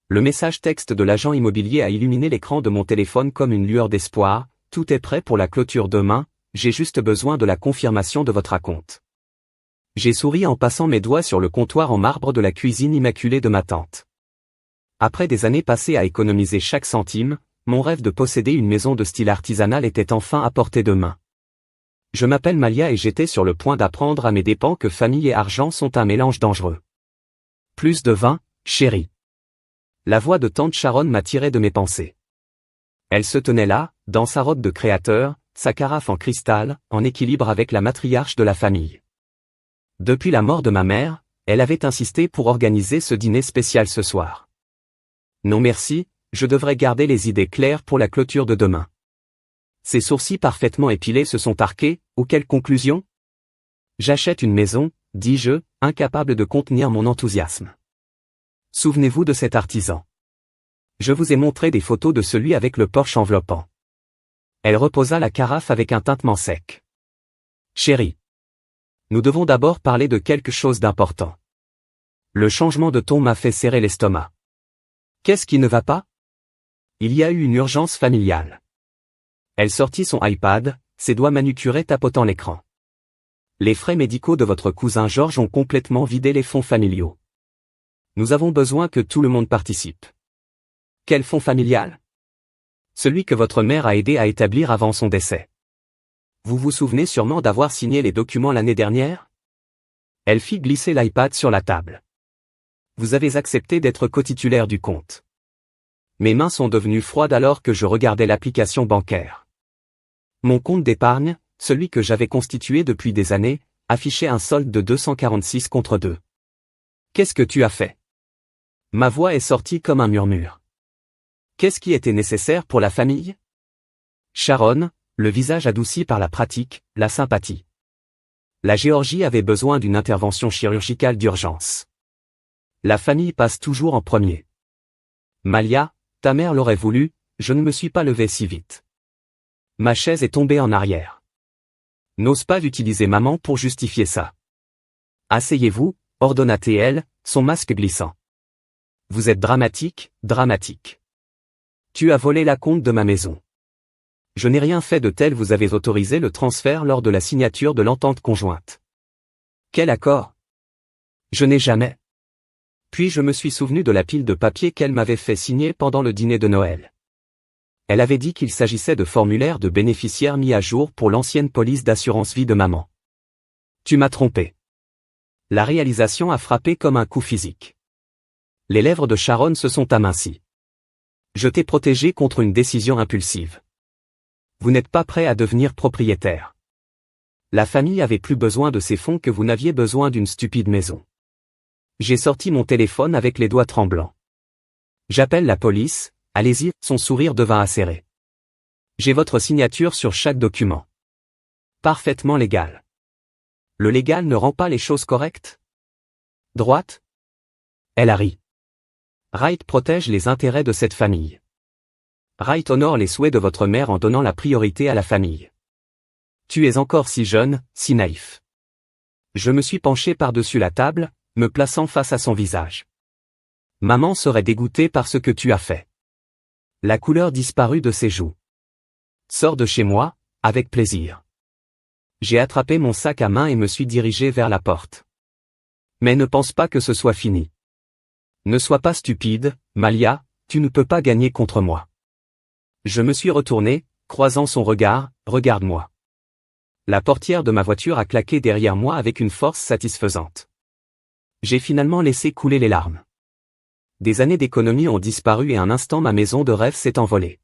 Le message texte de l'agent immobilier a illuminé l'écran de mon téléphone comme une lueur d'espoir. Tout est prêt pour la clôture demain, j'ai juste besoin de la confirmation de votre acompte. J'ai souri en passant mes doigts sur le comptoir en marbre de la cuisine immaculée de ma tante. Après des années passées à économiser chaque centime, mon rêve de posséder une maison de style artisanal était enfin à portée de main. Je m'appelle Malia et j'étais sur le point d'apprendre à mes dépens que famille et argent sont un mélange dangereux. Plus de vin, chérie. La voix de tante Sharon m'a tiré de mes pensées. Elle se tenait là, dans sa robe de créateur, sa carafe en cristal, en équilibre avec la matriarche de la famille. Depuis la mort de ma mère, elle avait insisté pour organiser ce dîner spécial ce soir. Non merci, je devrais garder les idées claires pour la clôture de demain. Ses sourcils parfaitement épilés se sont arqués, ou quelle conclusion ? J'achète une maison, dis-je, incapable de contenir mon enthousiasme. Souvenez-vous de cet artisan. Je vous ai montré des photos de celui avec le Porsche enveloppant. Elle reposa la carafe avec un tintement sec. Chérie. Nous devons d'abord parler de quelque chose d'important. Le changement de ton m'a fait serrer l'estomac. Qu'est-ce qui ne va pas ? Il y a eu une urgence familiale. Elle sortit son iPad, ses doigts manucurés tapotant l'écran. Les frais médicaux de votre cousin Georges ont complètement vidé les fonds familiaux. Nous avons besoin que tout le monde participe. Quel fonds familial ? Celui que votre mère a aidé à établir avant son décès. Vous vous souvenez sûrement d'avoir signé les documents l'année dernière ? Elle fit glisser l'iPad sur la table. Vous avez accepté d'être cotitulaire du compte. Mes mains sont devenues froides alors que je regardais l'application bancaire. Mon compte d'épargne, celui que j'avais constitué depuis des années, affichait un solde de 246 contre 2. Qu'est-ce que tu as fait ? Ma voix est sortie comme un murmure. Qu'est-ce qui était nécessaire pour la famille ? Sharon, le visage adouci par la pratique, la sympathie. La Géorgie avait besoin d'une intervention chirurgicale d'urgence. La famille passe toujours en premier. Malia, ta mère l'aurait voulu, je ne me suis pas levé si vite. Ma chaise est tombée en arrière. N'ose pas utiliser maman pour justifier ça. Asseyez-vous, ordonna-t-elle, son masque glissant. Vous êtes dramatique, dramatique. Tu as volé l'acompte de ma maison. Je n'ai rien fait de tel, vous avez autorisé le transfert lors de la signature de l'entente conjointe. Quel accord ? Je n'ai jamais. Puis je me suis souvenu de la pile de papier qu'elle m'avait fait signer pendant le dîner de Noël. Elle avait dit qu'il s'agissait de formulaires de bénéficiaires mis à jour pour l'ancienne police d'assurance vie de maman. Tu m'as trompé. La réalisation a frappé comme un coup physique. Les lèvres de Sharon se sont amincies. Je t'ai protégé contre une décision impulsive. Vous n'êtes pas prêt à devenir propriétaire. La famille avait plus besoin de ces fonds que vous n'aviez besoin d'une stupide maison. J'ai sorti mon téléphone avec les doigts tremblants. J'appelle la police, allez-y, son sourire devint acéré. J'ai votre signature sur chaque document. Parfaitement légal. Le légal ne rend pas les choses correctes ? Droite ? Elle a ri. Wright protège les intérêts de cette famille. Wright honore les souhaits de votre mère en donnant la priorité à la famille. Tu es encore si jeune, si naïf. Je me suis penché par-dessus la table, me plaçant face à son visage. Maman serait dégoûtée par ce que tu as fait. La couleur disparut de ses joues. Sors de chez moi, avec plaisir. J'ai attrapé mon sac à main et me suis dirigé vers la porte. Mais ne pense pas que ce soit fini. Ne sois pas stupide, Malia, tu ne peux pas gagner contre moi. Je me suis retourné, croisant son regard, regarde-moi. La portière de ma voiture a claqué derrière moi avec une force satisfaisante. J'ai finalement laissé couler les larmes. Des années d'économie ont disparu et un instant ma maison de rêve s'est envolée.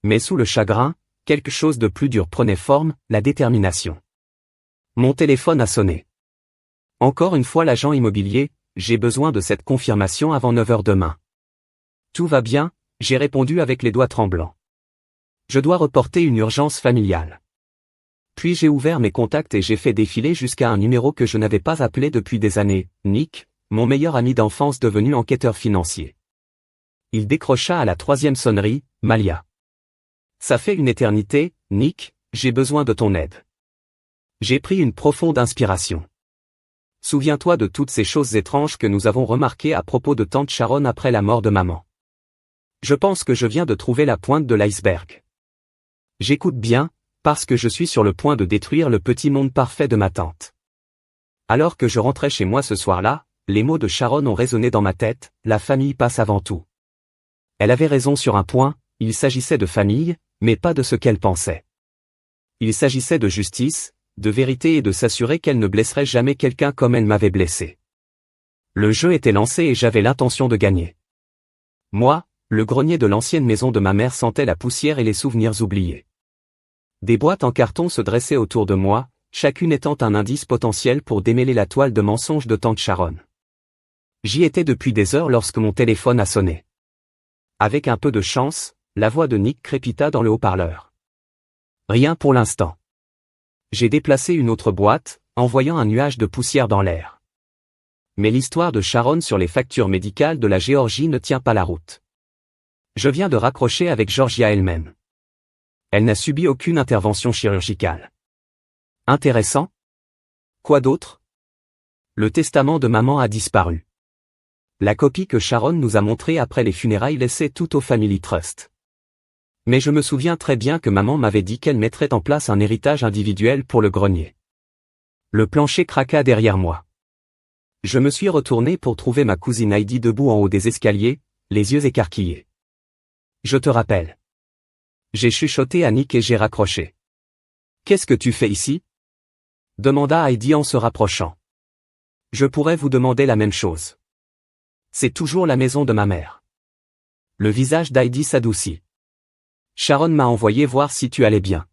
Mais sous le chagrin, quelque chose de plus dur prenait forme, la détermination. Mon téléphone a sonné. Encore une fois l'agent immobilier, j'ai besoin de cette confirmation avant 9h demain. Tout va bien, j'ai répondu avec les doigts tremblants. Je dois reporter une urgence familiale. Puis j'ai ouvert mes contacts et j'ai fait défiler jusqu'à un numéro que je n'avais pas appelé depuis des années, Nick, mon meilleur ami d'enfance devenu enquêteur financier. Il décrocha à la 3e sonnerie, Malia. Ça fait une éternité, Nick, j'ai besoin de ton aide. J'ai pris une profonde inspiration. Souviens-toi de toutes ces choses étranges que nous avons remarquées à propos de tante Sharon après la mort de maman. Je pense que je viens de trouver la pointe de l'iceberg. J'écoute bien, parce que je suis sur le point de détruire le petit monde parfait de ma tante. Alors que je rentrais chez moi ce soir-là, les mots de Sharon ont résonné dans ma tête, la famille passe avant tout. Elle avait raison sur un point, il s'agissait de famille, mais pas de ce qu'elle pensait. Il s'agissait de justice, de vérité et de s'assurer qu'elle ne blesserait jamais quelqu'un comme elle m'avait blessé. Le jeu était lancé et j'avais l'intention de gagner. Moi, le grenier de l'ancienne maison de ma mère sentait la poussière et les souvenirs oubliés. Des boîtes en carton se dressaient autour de moi, chacune étant un indice potentiel pour démêler la toile de mensonges de tante Sharon. J'y étais depuis des heures lorsque mon téléphone a sonné. Avec un peu de chance, la voix de Nick crépita dans le haut-parleur. Rien pour l'instant. J'ai déplacé une autre boîte, envoyant un nuage de poussière dans l'air. Mais l'histoire de Sharon sur les factures médicales de la Géorgie ne tient pas la route. Je viens de raccrocher avec Georgia elle-même. Elle n'a subi aucune intervention chirurgicale. Intéressant? Quoi d'autre? Le testament de maman a disparu. La copie que Sharon nous a montrée après les funérailles laissait tout au Family Trust. Mais je me souviens très bien que maman m'avait dit qu'elle mettrait en place un héritage individuel pour le grenier. Le plancher craqua derrière moi. Je me suis retourné pour trouver ma cousine Heidi debout en haut des escaliers, les yeux écarquillés. Je te rappelle. J'ai chuchoté à Nick et j'ai raccroché. Qu'est-ce que tu fais ici? Demanda Heidi en se rapprochant. Je pourrais vous demander la même chose. C'est toujours la maison de ma mère. Le visage d'Heidi s'adoucit. Sharon m'a envoyé voir si tu allais bien.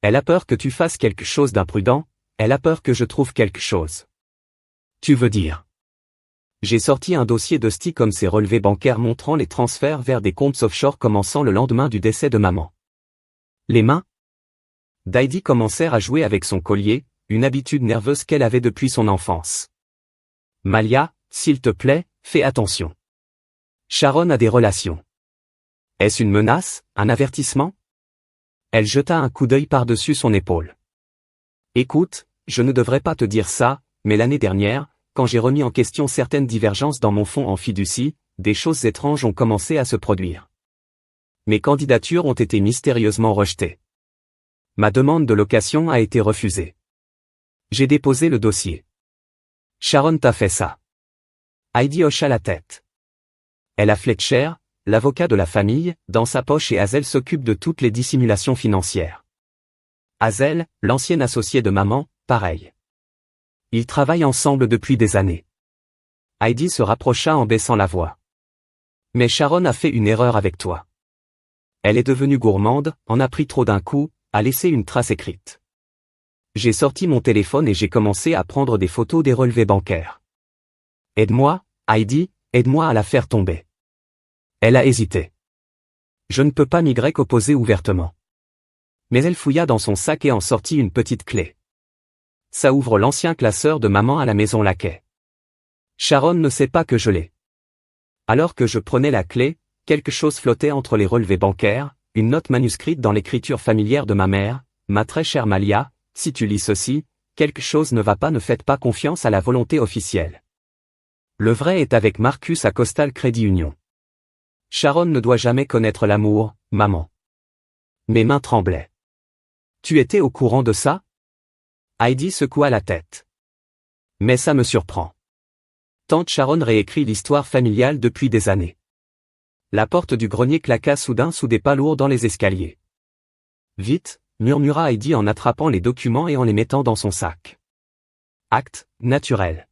Elle a peur que tu fasses quelque chose d'imprudent, elle a peur que je trouve quelque chose. Tu veux dire? J'ai sorti un dossier de sti comme ses relevés bancaires montrant les transferts vers des comptes offshore commençant le lendemain du décès de maman. Les mains d'Heidi commencèrent à jouer avec son collier, une habitude nerveuse qu'elle avait depuis son enfance. Malia, s'il te plaît, fais attention. Sharon a des relations. Est-ce une menace, un avertissement? Elle jeta un coup d'œil par-dessus son épaule. Écoute, je ne devrais pas te dire ça, mais l'année dernière, quand j'ai remis en question certaines divergences dans mon fonds en fiducie, des choses étranges ont commencé à se produire. Mes candidatures ont été mystérieusement rejetées. Ma demande de location a été refusée. J'ai déposé le dossier. Sharon t'a fait ça. Heidi hocha la tête. Elle a Fletcher, l'avocat de la famille, dans sa poche et Hazel s'occupe de toutes les dissimulations financières. Hazel, l'ancienne associée de maman, pareil. Ils travaillent ensemble depuis des années. Heidi se rapprocha en baissant la voix. Mais Sharon a fait une erreur avec toi. Elle est devenue gourmande, en a pris trop d'un coup, a laissé une trace écrite. J'ai sorti mon téléphone et j'ai commencé à prendre des photos des relevés bancaires. Aide-moi, Heidi, aide-moi à la faire tomber. Elle a hésité. Je ne peux pas m'y opposer ouvertement. Mais elle fouilla dans son sac et en sortit une petite clé. Ça ouvre l'ancien classeur de maman à la maison Laquais. Sharon ne sait pas que je l'ai. Alors que je prenais la clé, quelque chose flottait entre les relevés bancaires, une note manuscrite dans l'écriture familière de ma mère, ma très chère Malia, si tu lis ceci, quelque chose ne va pas, ne faites pas confiance à la volonté officielle. Le vrai est avec Marcus à Coastal Credit Union. Sharon ne doit jamais connaître l'amour, maman. Mes mains tremblaient. Tu étais au courant de ça? Heidi secoua la tête. Mais ça me surprend. Tante Sharon réécrit l'histoire familiale depuis des années. La porte du grenier claqua soudain sous des pas lourds dans les escaliers. Vite, murmura Heidi en attrapant les documents et en les mettant dans son sac. Acte, naturel.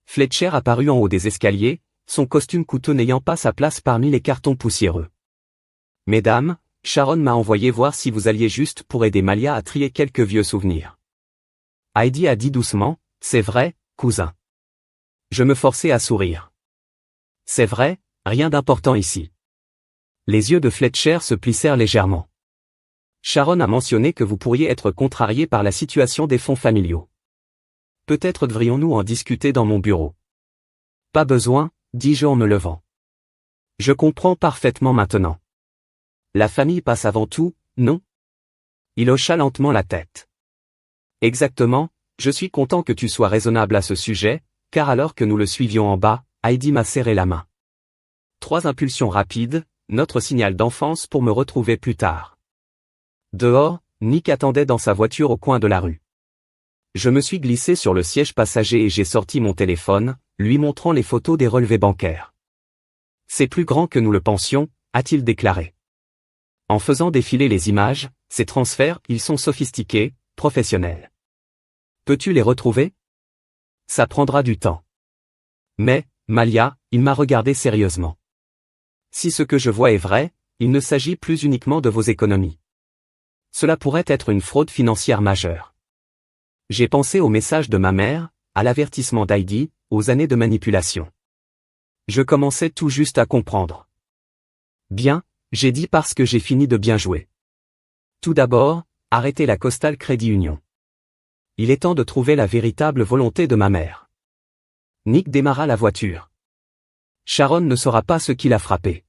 Fletcher apparut en haut des escaliers, son costume coûteux n'ayant pas sa place parmi les cartons poussiéreux. Mesdames, Sharon m'a envoyé voir si vous alliez juste pour aider Malia à trier quelques vieux souvenirs. Heidi a dit doucement, c'est vrai, cousin. Je me forçais à sourire. C'est vrai, rien d'important ici. Les yeux de Fletcher se plissèrent légèrement. Sharon a mentionné que vous pourriez être contrarié par la situation des fonds familiaux. Peut-être devrions-nous en discuter dans mon bureau. Pas besoin, dis-je en me levant. Je comprends parfaitement maintenant. La famille passe avant tout, non? Il hocha lentement la tête. Exactement, Je suis content que tu sois raisonnable à ce sujet, car alors que nous le suivions en bas, Heidi m'a serré la main. 3 impulsions rapides, notre signal d'enfance pour me retrouver plus tard. Dehors, Nick attendait dans sa voiture au coin de la rue. Je me suis glissé sur le siège passager et j'ai sorti mon téléphone, lui montrant les photos des relevés bancaires. C'est plus grand que nous le pensions, a-t-il déclaré. En faisant défiler les images, ces transferts, ils sont sophistiqués, professionnels. Peux-tu les retrouver? Ça prendra du temps. Mais, Malia, il m'a regardé sérieusement. Si ce que je vois est vrai, il ne s'agit plus uniquement de vos économies. Cela pourrait être une fraude financière majeure. J'ai pensé au message de ma mère, à l'avertissement d'Heidi, aux années de manipulation. Je commençais tout juste à comprendre. Bien, j'ai dit parce que j'ai fini de bien jouer. Tout d'abord, arrêtez la Coastal Credit Union. Il est temps de trouver la véritable volonté de ma mère. Nick démarra la voiture. Sharon ne saura pas ce qui l'a frappé.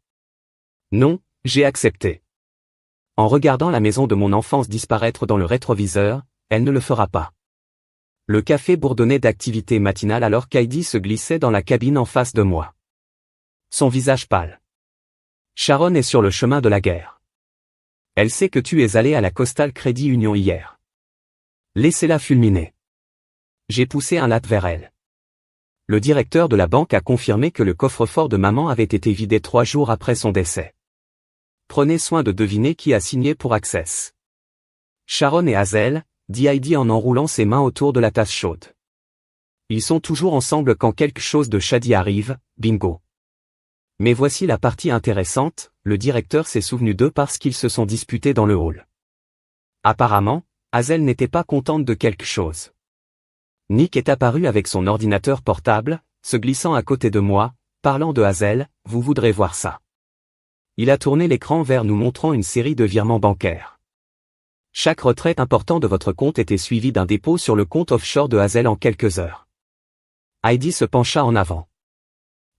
Non, j'ai accepté. En regardant la maison de mon enfance disparaître dans le rétroviseur, elle ne le fera pas. Le café bourdonnait d'activité matinale alors qu'Heidi se glissait dans la cabine en face de moi. Son visage pâle. Sharon est sur le chemin de la guerre. Elle sait que tu es allé à la Coastal Credit Union hier. Laissez-la fulminer. J'ai poussé un latte vers elle. Le directeur de la banque a confirmé que le coffre-fort de maman avait été vidé 3 jours après son décès. Prenez soin de deviner qui a signé pour Access. Sharon et Hazel, dit Heidi en enroulant ses mains autour de la tasse chaude. Ils sont toujours ensemble quand quelque chose de shady arrive, bingo. Mais voici la partie intéressante, le directeur s'est souvenu d'eux parce qu'ils se sont disputés dans le hall. Apparemment, Hazel n'était pas contente de quelque chose. Nick est apparu avec son ordinateur portable, se glissant à côté de moi, parlant de Hazel, vous voudrez voir ça. Il a tourné l'écran vers nous montrant une série de virements bancaires. Chaque retrait important de votre compte était suivi d'un dépôt sur le compte offshore de Hazel en quelques heures. Heidi se pencha en avant.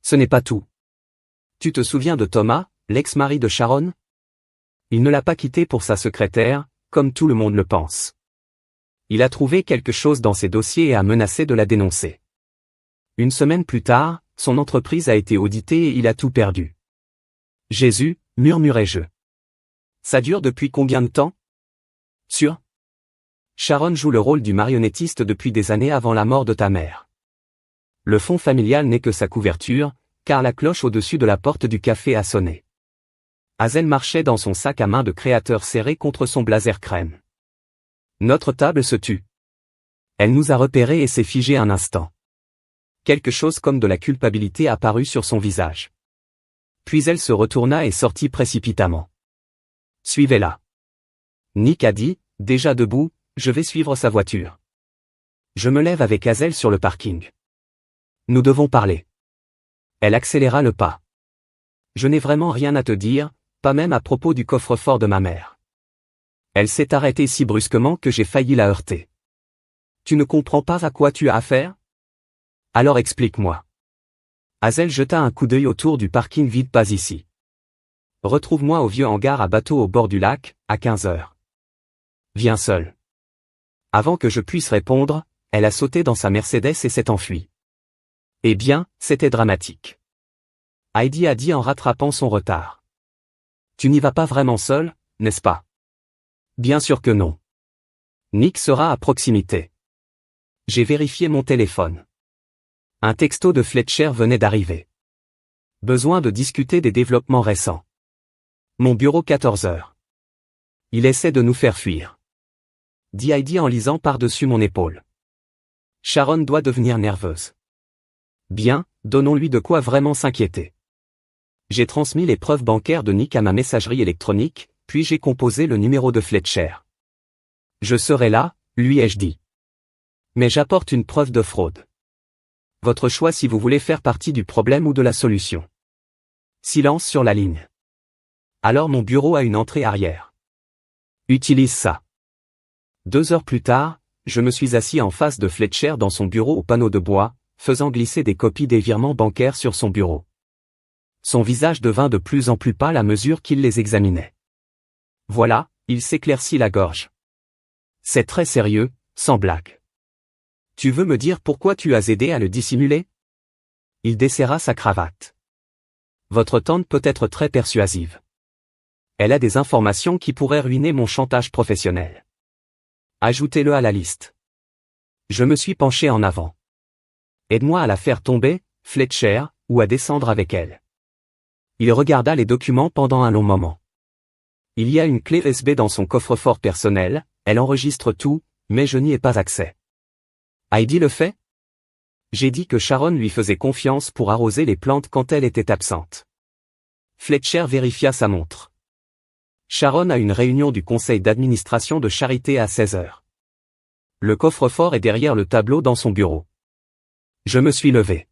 Ce n'est pas tout. Tu te souviens de Thomas, l'ex-mari de Sharon? Il ne l'a pas quitté pour sa secrétaire, comme tout le monde le pense. Il a trouvé quelque chose dans ses dossiers et a menacé de la dénoncer. Une semaine plus tard, son entreprise a été auditée et il a tout perdu. Jésus, murmurai-je. Ça dure depuis combien de temps? Sûr? Sharon joue le rôle du marionnettiste depuis des années avant la mort de ta mère. Le fonds familial n'est que sa couverture, car la cloche au-dessus de la porte du café a sonné. Hazel marchait dans son sac à main de créateur serré contre son blazer crème. Notre table se tut. Elle nous a repérés et s'est figée un instant. Quelque chose comme de la culpabilité apparut sur son visage. Puis elle se retourna et sortit précipitamment. Suivez-la. Nick a dit, déjà debout, je vais suivre sa voiture. Je me lève avec Hazel sur le parking. Nous devons parler. Elle accéléra le pas. Je n'ai vraiment rien à te dire, pas même à propos du coffre-fort de ma mère. Elle s'est arrêtée si brusquement que j'ai failli la heurter. Tu ne comprends pas à quoi tu as affaire? Alors explique-moi. Hazel jeta un coup d'œil autour du parking vide pas ici. Retrouve-moi au vieux hangar à bateau au bord du lac, à 15 heures. Viens seul. Avant que je puisse répondre, elle a sauté dans sa Mercedes et s'est enfuie. Eh bien, c'était dramatique. Heidi a dit en rattrapant son retard. Tu n'y vas pas vraiment seul, n'est-ce pas? Bien sûr que non. Nick sera à proximité. J'ai vérifié mon téléphone. Un texto de Fletcher venait d'arriver. Besoin de discuter des développements récents. Mon bureau 14 heures. Il essaie de nous faire fuir. Dit Heidi en lisant par-dessus mon épaule. Sharon doit devenir nerveuse. Bien, donnons-lui de quoi vraiment s'inquiéter. J'ai transmis les preuves bancaires de Nick à ma messagerie électronique, puis j'ai composé le numéro de Fletcher. Je serai là, lui ai-je dit. Mais j'apporte une preuve de fraude. Votre choix si vous voulez faire partie du problème ou de la solution. Silence sur la ligne. Alors mon bureau a une entrée arrière. Utilise ça. 2 heures plus tard, je me suis assis en face de Fletcher dans son bureau au panneau de bois, faisant glisser des copies des virements bancaires sur son bureau. Son visage devint de plus en plus pâle à mesure qu'il les examinait. Voilà, il s'éclaircit la gorge. C'est très sérieux, sans blague. Tu veux me dire pourquoi tu as aidé à le dissimuler? Il desserra sa cravate. Votre tante peut être très persuasive. Elle a des informations qui pourraient ruiner mon chantage professionnel. Ajoutez-le à la liste. Je me suis penché en avant. Aide-moi à la faire tomber, Fletcher, ou à descendre avec elle. Il regarda les documents pendant un long moment. Il y a une clé USB dans son coffre-fort personnel, elle enregistre tout, mais je n'y ai pas accès. Heidi le fait? J'ai dit que Sharon lui faisait confiance pour arroser les plantes quand elle était absente. Fletcher vérifia sa montre. Sharon a une réunion du conseil d'administration de Charité à 16 heures. Le coffre-fort est derrière le tableau dans son bureau. Je me suis levé.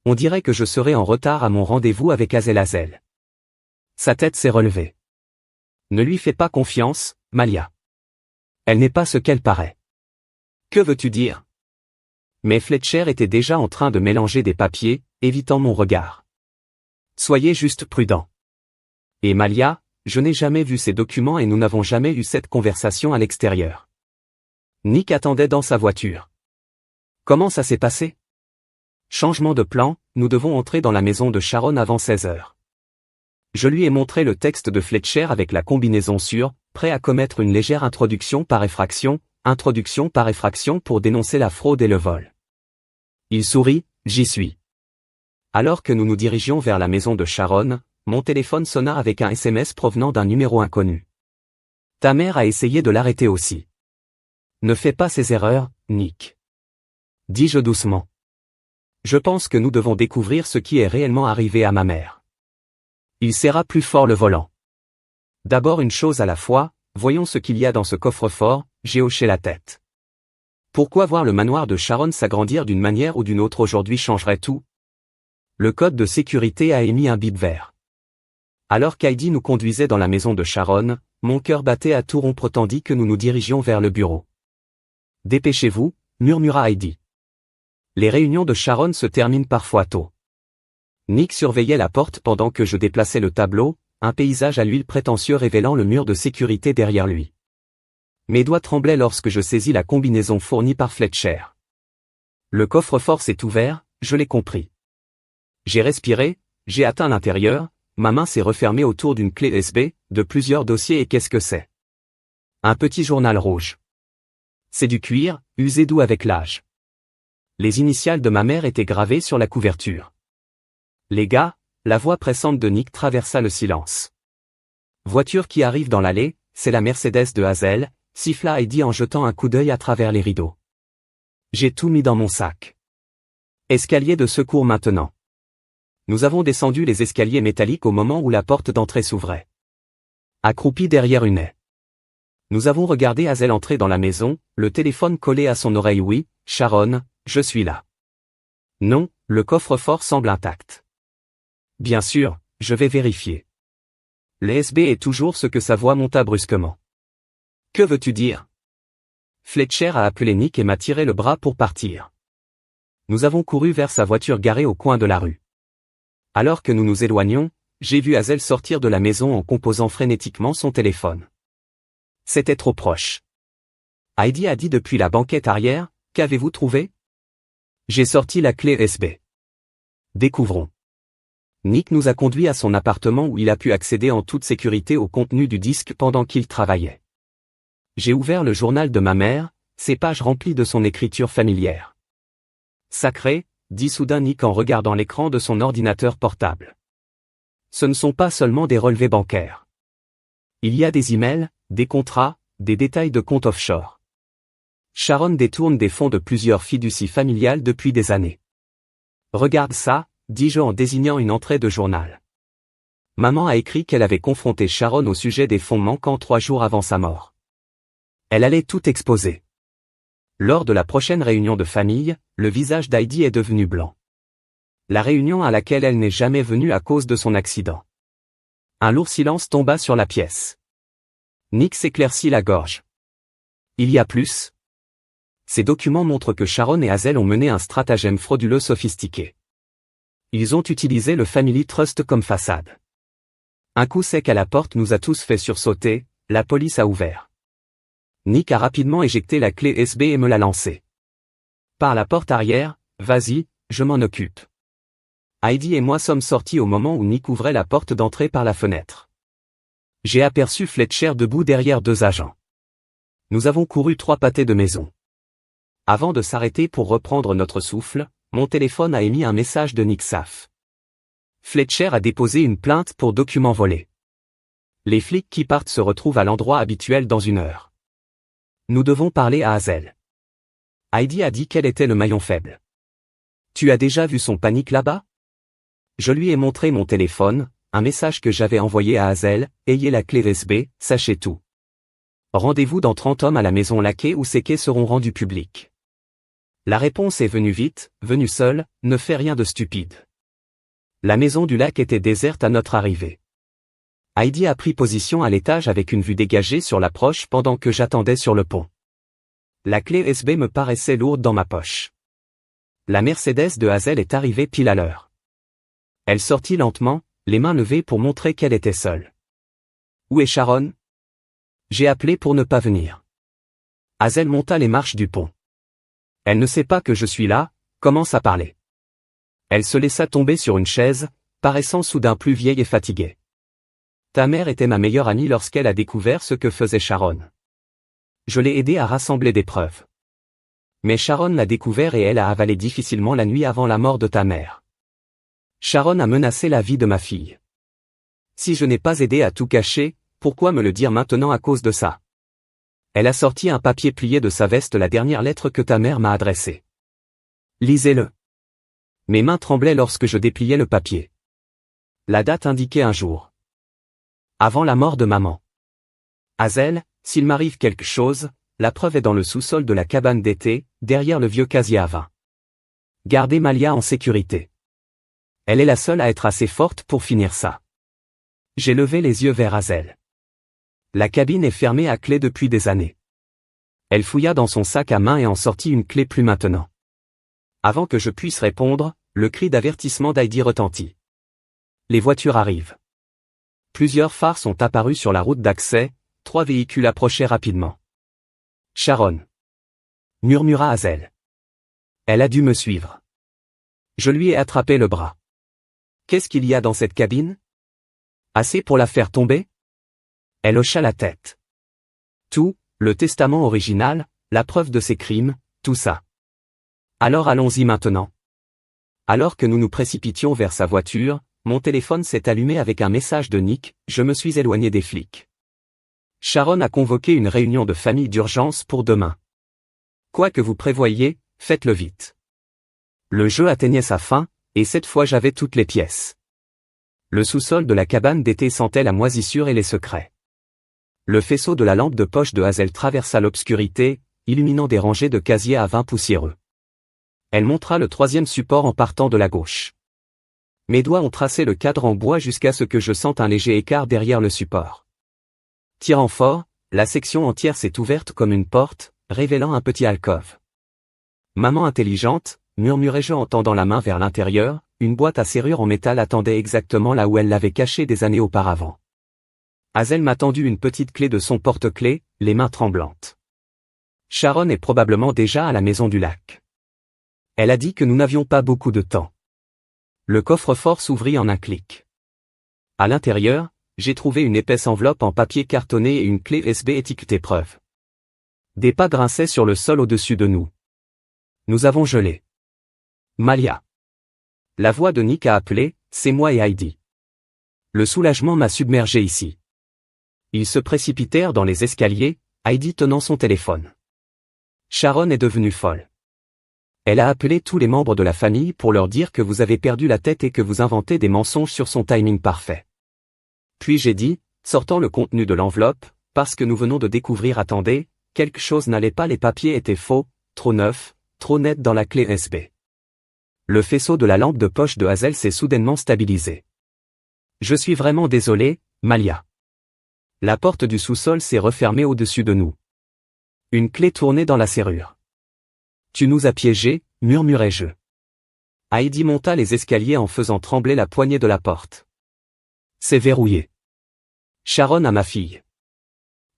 On dirait que je serai en retard à mon rendez-vous avec Azel. Sa tête s'est relevée. Ne lui fais pas confiance, Malia. Elle n'est pas ce qu'elle paraît. Que veux-tu dire? Mais Fletcher était déjà en train de mélanger des papiers, évitant mon regard. Soyez juste prudent. Et Malia, je n'ai jamais vu ces documents et nous n'avons jamais eu cette conversation à l'extérieur. Nick attendait dans sa voiture. Comment ça s'est passé? Changement de plan, nous devons entrer dans la maison de Sharon avant 16 heures. Je lui ai montré le texte de Fletcher avec la combinaison sur, prêt à commettre une légère introduction par effraction pour dénoncer la fraude et le vol. Il sourit, j'y suis. Alors que nous nous dirigions vers la maison de Sharon, mon téléphone sonna avec un SMS provenant d'un numéro inconnu. Ta mère a essayé de l'arrêter aussi. Ne fais pas ces erreurs, Nick. Dis-je doucement. Je pense que nous devons découvrir ce qui est réellement arrivé à ma mère. Il serra plus fort le volant. D'abord une chose à la fois, voyons ce qu'il y a dans ce coffre-fort, j'ai hoché la tête. Pourquoi voir le manoir de Sharon s'agrandir d'une manière ou d'une autre aujourd'hui changerait tout? Le code de sécurité a émis un bip vert. Alors qu'Heidi nous conduisait dans la maison de Sharon, mon cœur battait à tout rompre tandis que nous nous dirigions vers le bureau. Dépêchez-vous, murmura Heidi. Les réunions de Sharon se terminent parfois tôt. Nick surveillait la porte pendant que je déplaçais le tableau, un paysage à l'huile prétentieux révélant le mur de sécurité derrière lui. Mes doigts tremblaient lorsque je saisis la combinaison fournie par Fletcher. Le coffre-fort s'est ouvert, je l'ai compris. J'ai respiré, j'ai atteint l'intérieur, ma main s'est refermée autour d'une clé USB, de plusieurs dossiers et qu'est-ce que c'est? Un petit journal rouge. C'est du cuir, usé doux avec l'âge. Les initiales de ma mère étaient gravées sur la couverture. Les gars, la voix pressante de Nick traversa le silence. Voiture qui arrive dans l'allée, c'est la Mercedes de Hazel, siffla Heidi en jetant un coup d'œil à travers les rideaux. J'ai tout mis dans mon sac. Escalier de secours maintenant. Nous avons descendu les escaliers métalliques au moment où la porte d'entrée s'ouvrait. Accroupi derrière une haie. Nous avons regardé Hazel entrer dans la maison, le téléphone collé à son oreille. Oui, Sharon, je suis là. Non, le coffre-fort semble intact. Bien sûr, je vais vérifier. L'ESB est toujours ce que sa voix monta brusquement. Que veux-tu dire? Fletcher a appelé Nick et m'a tiré le bras pour partir. Nous avons couru vers sa voiture garée au coin de la rue. Alors que nous nous éloignions, j'ai vu Hazel sortir de la maison en composant frénétiquement son téléphone. C'était trop proche. Heidi a dit depuis la banquette arrière, qu'avez-vous trouvé? J'ai sorti la clé USB. Découvrons. Nick nous a conduits à son appartement où il a pu accéder en toute sécurité au contenu du disque pendant qu'il travaillait. J'ai ouvert le journal de ma mère, ses pages remplies de son écriture familière. Sacré, dit soudain Nick en regardant l'écran de son ordinateur portable. Ce ne sont pas seulement des relevés bancaires. Il y a des emails, des contrats, des détails de comptes offshore. Sharon détourne des fonds de plusieurs fiducies familiales depuis des années. Regarde ça, dis-je en désignant une entrée de journal. Maman a écrit qu'elle avait confronté Sharon au sujet des fonds manquants 3 jours avant sa mort. Elle allait tout exposer. Lors de la prochaine réunion de famille, le visage d'Heidi est devenu blanc. La réunion à laquelle elle n'est jamais venue à cause de son accident. Un lourd silence tomba sur la pièce. Nick s'éclaircit la gorge. Il y a plus. Ces documents montrent que Sharon et Hazel ont mené un stratagème frauduleux sophistiqué. Ils ont utilisé le Family Trust comme façade. Un coup sec à la porte nous a tous fait sursauter, la police a ouvert. Nick a rapidement éjecté la clé USB et me l'a lancée. Par la porte arrière, vas-y, je m'en occupe. Heidi et moi sommes sortis au moment où Nick ouvrait la porte d'entrée par la fenêtre. J'ai aperçu Fletcher debout derrière 2 agents. Nous avons couru 3 pâtés de maison. Avant de s'arrêter pour reprendre notre souffle, mon téléphone a émis un message de Nick Saff. Fletcher a déposé une plainte pour documents volés. Les flics qui partent se retrouvent à l'endroit habituel dans 1 heure. Nous devons parler à Hazel. Heidi a dit qu'elle était le maillon faible. Tu as déjà vu son panique là-bas? Je lui ai montré mon téléphone, un message que j'avais envoyé à Hazel, ayez la clé USB, sachez tout. Rendez-vous dans 30 hommes à la maison laquée où ces quais seront rendus publics. La réponse est venue vite, venue seule, ne fais rien de stupide. La maison du lac était déserte à notre arrivée. Heidi a pris position à l'étage avec une vue dégagée sur l'approche pendant que j'attendais sur le pont. La clé USB me paraissait lourde dans ma poche. La Mercedes de Hazel est arrivée pile à l'heure. Elle sortit lentement, les mains levées pour montrer qu'elle était seule. Où est Sharon? J'ai appelé pour ne pas venir. Hazel monta les marches du pont. Elle ne sait pas que je suis là, commence à parler. Elle se laissa tomber sur une chaise, paraissant soudain plus vieille et fatiguée. Ta mère était ma meilleure amie lorsqu'elle a découvert ce que faisait Sharon. Je l'ai aidée à rassembler des preuves. Mais Sharon l'a découvert et elle a avalé difficilement la nuit avant la mort de ta mère. Sharon a menacé la vie de ma fille. Si je n'ai pas aidé à tout cacher, pourquoi me le dire maintenant à cause de ça? Elle a sorti un papier plié de sa veste, la dernière lettre que ta mère m'a adressée. Lisez-le. Mes mains tremblaient lorsque je dépliais le papier. La date indiquait un jour. Avant la mort de maman. Hazel, s'il m'arrive quelque chose, la preuve est dans le sous-sol de la cabane d'été, derrière le vieux casier à vin. Gardez Malia en sécurité. Elle est la seule à être assez forte pour finir ça. J'ai levé les yeux vers Hazel. La cabine est fermée à clé depuis des années. Elle fouilla dans son sac à main et en sortit une clé plus maintenant. Avant que je puisse répondre, le cri d'avertissement d'Heidi retentit. Les voitures arrivent. Plusieurs phares sont apparus sur la route d'accès, 3 véhicules approchaient rapidement. Sharon. Murmura Hazel. Elle a dû me suivre. Je lui ai attrapé le bras. Qu'est-ce qu'il y a dans cette cabine? Assez pour la faire tomber? Elle hocha la tête. Tout, le testament original, la preuve de ses crimes, tout ça. Alors allons-y maintenant. Alors que nous nous précipitions vers sa voiture, mon téléphone s'est allumé avec un message de Nick, je me suis éloigné des flics. Sharon a convoqué une réunion de famille d'urgence pour demain. Quoi que vous prévoyiez, faites-le vite. Le jeu atteignait sa fin, et cette fois j'avais toutes les pièces. Le sous-sol de la cabane d'été sentait la moisissure et les secrets. Le faisceau de la lampe de poche de Hazel traversa l'obscurité, illuminant des rangées de casiers à vin poussiéreux. Elle montra le 3e support en partant de la gauche. Mes doigts ont tracé le cadre en bois jusqu'à ce que je sente un léger écart derrière le support. Tirant fort, la section entière s'est ouverte comme une porte, révélant un petit alcôve. Maman intelligente, murmurai-je en tendant la main vers l'intérieur, une boîte à serrure en métal attendait exactement là où elle l'avait cachée des années auparavant. Hazel m'a tendu une petite clé de son porte-clés, les mains tremblantes. Sharon est probablement déjà à la maison du lac. Elle a dit que nous n'avions pas beaucoup de temps. Le coffre-fort s'ouvrit en un clic. À l'intérieur, j'ai trouvé une épaisse enveloppe en papier cartonné et une clé USB étiquetée preuve. Des pas grinçaient sur le sol au-dessus de nous. Nous avons gelé. Malia. La voix de Nick a appelé, c'est moi et Heidi. Le soulagement m'a submergé ici. Ils se précipitèrent dans les escaliers, Heidi tenant son téléphone. Sharon est devenue folle. Elle a appelé tous les membres de la famille pour leur dire que vous avez perdu la tête et que vous inventez des mensonges sur son timing parfait. Puis j'ai dit, sortant le contenu de l'enveloppe, parce que nous venons de découvrir, attendez, quelque chose n'allait pas, les papiers étaient faux, trop neufs, trop nets dans la clé USB. Le faisceau de la lampe de poche de Hazel s'est soudainement stabilisé. Je suis vraiment désolé, Malia. La porte du sous-sol s'est refermée au-dessus de nous. Une clé tournait dans la serrure. Tu nous as piégés, murmurai-je. Heidi monta les escaliers en faisant trembler la poignée de la porte. C'est verrouillé. Sharon à ma fille.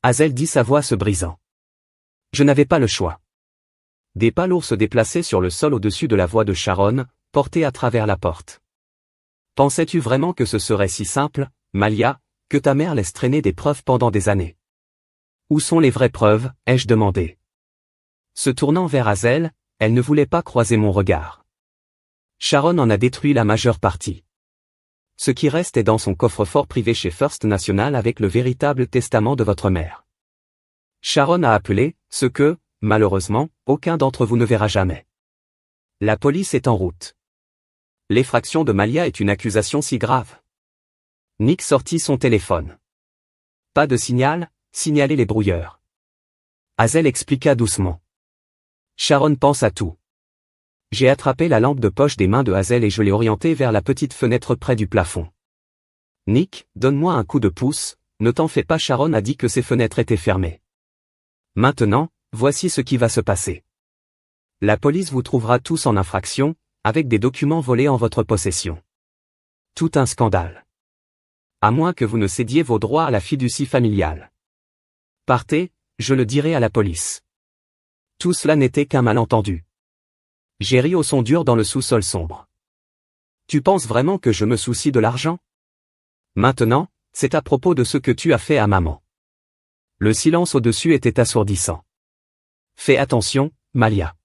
Hazel dit, sa voix se brisant. Je n'avais pas le choix. Des pas lourds se déplaçaient sur le sol au-dessus de la voix de Sharon, portée à travers la porte. Pensais-tu vraiment que ce serait si simple, Malia, que ta mère laisse traîner des preuves pendant des années? Où sont les vraies preuves, ai-je demandé. Se tournant vers Hazel, elle ne voulait pas croiser mon regard. Sharon en a détruit la majeure partie. Ce qui reste est dans son coffre-fort privé chez First National avec le véritable testament de votre mère. Sharon a appelé, ce que, malheureusement, aucun d'entre vous ne verra jamais. La police est en route. L'effraction de Malia est une accusation si grave. Nick sortit son téléphone. Pas de signal, signalez les brouilleurs. Hazel expliqua doucement. Sharon pense à tout. J'ai attrapé la lampe de poche des mains de Hazel et je l'ai orientée vers la petite fenêtre près du plafond. Nick, donne-moi un coup de pouce, ne t'en fais pas, Sharon a dit que ses fenêtres étaient fermées. Maintenant, voici ce qui va se passer. La police vous trouvera tous en infraction, avec des documents volés en votre possession. Tout un scandale. À moins que vous ne cédiez vos droits à la fiducie familiale. Partez, je le dirai à la police. Tout cela n'était qu'un malentendu. J'ai ri au son dur dans le sous-sol sombre. Tu penses vraiment que je me soucie de l'argent? Maintenant, c'est à propos de ce que tu as fait à maman. Le silence au-dessus était assourdissant. Fais attention, Malia.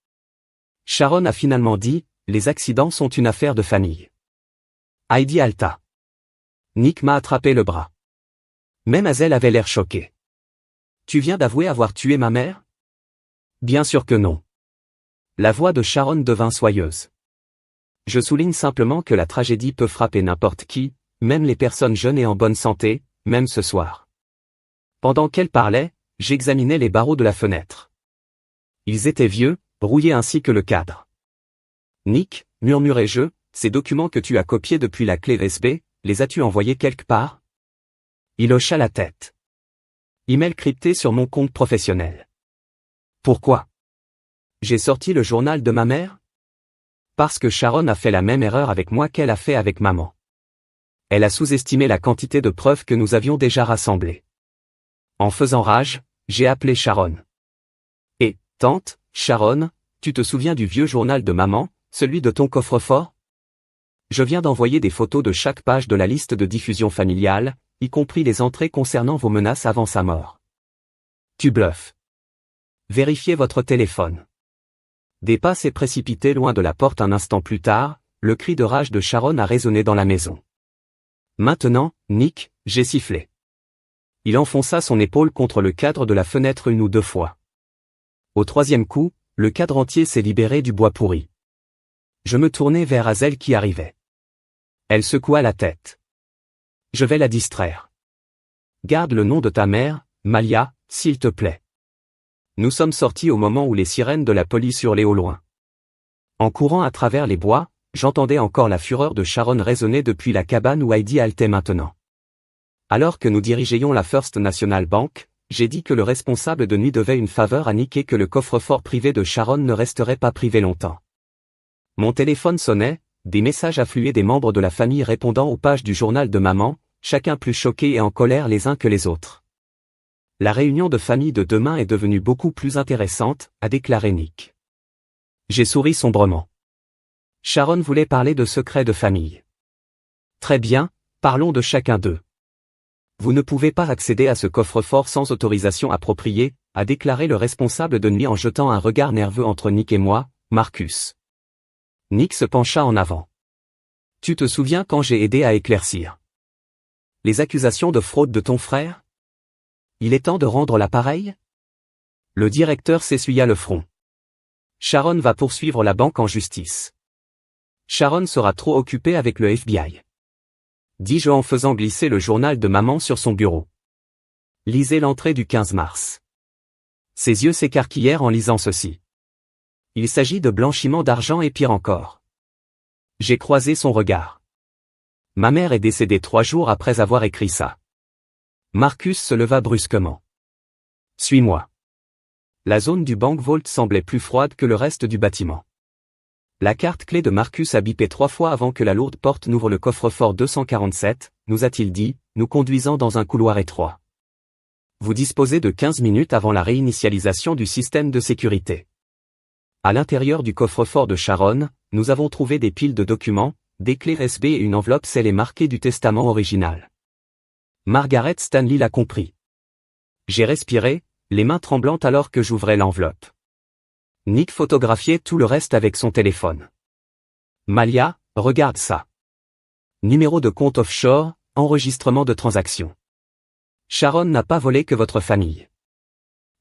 Sharon a finalement dit, les accidents sont une affaire de famille. Heidi halta. Nick m'a attrapé le bras. Même Hazel avait l'air choqué. Tu viens d'avouer avoir tué ma mère? Bien sûr que non. La voix de Sharon devint soyeuse. Je souligne simplement que la tragédie peut frapper n'importe qui, même les personnes jeunes et en bonne santé, même ce soir. Pendant qu'elle parlait, j'examinais les barreaux de la fenêtre. Ils étaient vieux, rouillés ainsi que le cadre. Nick, murmurai-je, ces documents que tu as copiés depuis la clé USB, les as-tu envoyés quelque part? Il hocha la tête. Email crypté sur mon compte professionnel. Pourquoi? J'ai sorti le journal de ma mère? Parce que Sharon a fait la même erreur avec moi qu'elle a fait avec maman. Elle a sous-estimé la quantité de preuves que nous avions déjà rassemblées. En faisant rage, j'ai appelé Sharon. Et, tante, Sharon, tu te souviens du vieux journal de maman, celui de ton coffre-fort? Je viens d'envoyer des photos de chaque page de la liste de diffusion familiale, y compris les entrées concernant vos menaces avant sa mort. Tu bluffes. Vérifiez votre téléphone. Des pas s'est précipité loin de la porte un instant plus tard, le cri de rage de Sharon a résonné dans la maison. Maintenant, Nick, j'ai sifflé. Il enfonça son épaule contre le cadre de la fenêtre une ou deux fois. Au troisième coup, le cadre entier s'est libéré du bois pourri. Je me tournai vers Hazel qui arrivait. Elle secoua la tête. Je vais la distraire. Garde le nom de ta mère, Malia, s'il te plaît. Nous sommes sortis au moment où les sirènes de la police hurlaient au loin. En courant à travers les bois, j'entendais encore la fureur de Sharon résonner depuis la cabane où Heidi haletait maintenant. Alors que nous dirigeions la First National Bank, j'ai dit que le responsable de nuit devait une faveur à Nick et que le coffre-fort privé de Sharon ne resterait pas privé longtemps. Mon téléphone sonnait, des messages affluaient des membres de la famille répondant aux pages du journal de maman, chacun plus choqué et en colère les uns que les autres. La réunion de famille de demain est devenue beaucoup plus intéressante, a déclaré Nick. J'ai souri sombrement. Sharon voulait parler de secrets de famille. Très bien, parlons de chacun d'eux. Vous ne pouvez pas accéder à ce coffre-fort sans autorisation appropriée, a déclaré le responsable de nuit en jetant un regard nerveux entre Nick et moi, Marcus. Nick se pencha en avant. Tu te souviens quand j'ai aidé à éclaircir les accusations de fraude de ton frère? Il est temps de rendre l'appareil? Le directeur s'essuya le front. Sharon va poursuivre la banque en justice. Sharon sera trop occupée avec le FBI. Dis-je en faisant glisser le journal de maman sur son bureau. Lisez l'entrée du 15 mars. Ses yeux s'écarquillèrent en lisant ceci. Il s'agit de blanchiment d'argent et pire encore. J'ai croisé son regard. Ma mère est décédée 3 jours après avoir écrit ça. Marcus se leva brusquement. Suis-moi. La zone du bank vault semblait plus froide que le reste du bâtiment. La carte clé de Marcus a bipé 3 fois avant que la lourde porte n'ouvre le coffre-fort 247, nous a-t-il dit, nous conduisant dans un couloir étroit. Vous disposez de 15 minutes avant la réinitialisation du système de sécurité. À l'intérieur du coffre-fort de Sharon, nous avons trouvé des piles de documents, des clés USB et une enveloppe scellée marquée du testament original. Margaret Stanley l'a compris. J'ai respiré, les mains tremblantes alors que j'ouvrais l'enveloppe. Nick photographiait tout le reste avec son téléphone. Malia, regarde ça. Numéro de compte offshore, enregistrement de transaction. Sharon n'a pas volé que votre famille.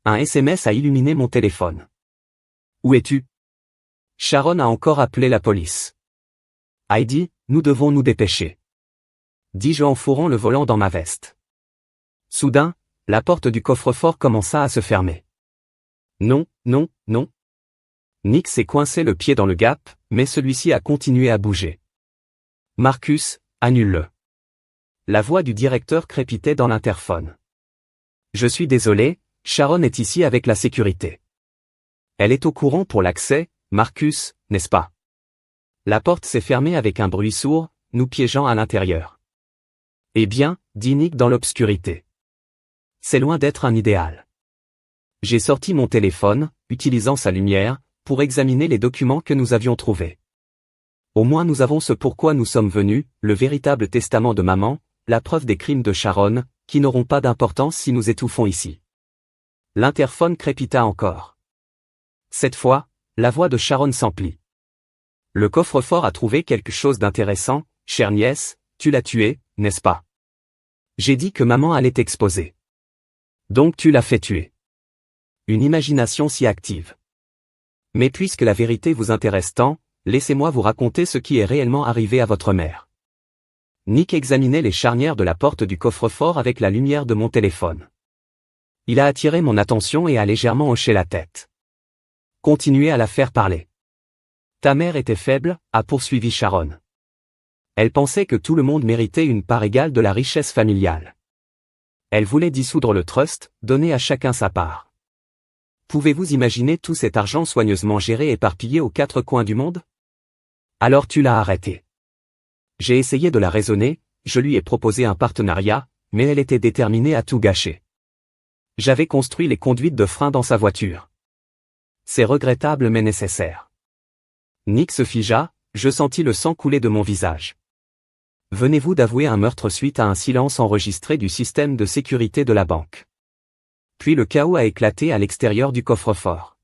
Un SMS a illuminé mon téléphone. Où es-tu? Sharon a encore appelé la police. Heidi, nous devons nous dépêcher. Dis-je en fourrant le volant dans ma veste. Soudain, la porte du coffre-fort commença à se fermer. Non, non, non. Nick s'est coincé le pied dans le gap, mais celui-ci a continué à bouger. Marcus, annule-le. La voix du directeur crépitait dans l'interphone. Je suis désolé, Sharon est ici avec la sécurité. Elle est au courant pour l'accès, Marcus, n'est-ce pas? La porte s'est fermée avec un bruit sourd, nous piégeant à l'intérieur. Eh bien, dit Nick dans l'obscurité. C'est loin d'être un idéal. J'ai sorti mon téléphone, utilisant sa lumière, pour examiner les documents que nous avions trouvés. Au moins nous avons ce pourquoi nous sommes venus, le véritable testament de maman, la preuve des crimes de Sharon, qui n'auront pas d'importance si nous étouffons ici. L'interphone crépita encore. Cette fois, la voix de Sharon s'emplit. Le coffre-fort a trouvé quelque chose d'intéressant, chère nièce, tu l'as tué, n'est-ce pas? J'ai dit que maman allait t'exposer. Donc tu l'as fait tuer. Une imagination si active. Mais puisque la vérité vous intéresse tant, laissez-moi vous raconter ce qui est réellement arrivé à votre mère. Nick examinait les charnières de la porte du coffre-fort avec la lumière de mon téléphone. Il a attiré mon attention et a légèrement hoché la tête. Continuez à la faire parler. Ta mère était faible, a poursuivi Sharon. Elle pensait que tout le monde méritait une part égale de la richesse familiale. Elle voulait dissoudre le trust, donner à chacun sa part. Pouvez-vous imaginer tout cet argent soigneusement géré éparpillé aux quatre coins du monde? Alors tu l'as arrêté. J'ai essayé de la raisonner, je lui ai proposé un partenariat, mais elle était déterminée à tout gâcher. J'avais construit les conduites de frein dans sa voiture. C'est regrettable mais nécessaire. Nick se figea, je sentis le sang couler de mon visage. Venez-vous d'avouer un meurtre suite à un silence enregistré du système de sécurité de la banque. Puis le chaos a éclaté à l'extérieur du coffre-fort.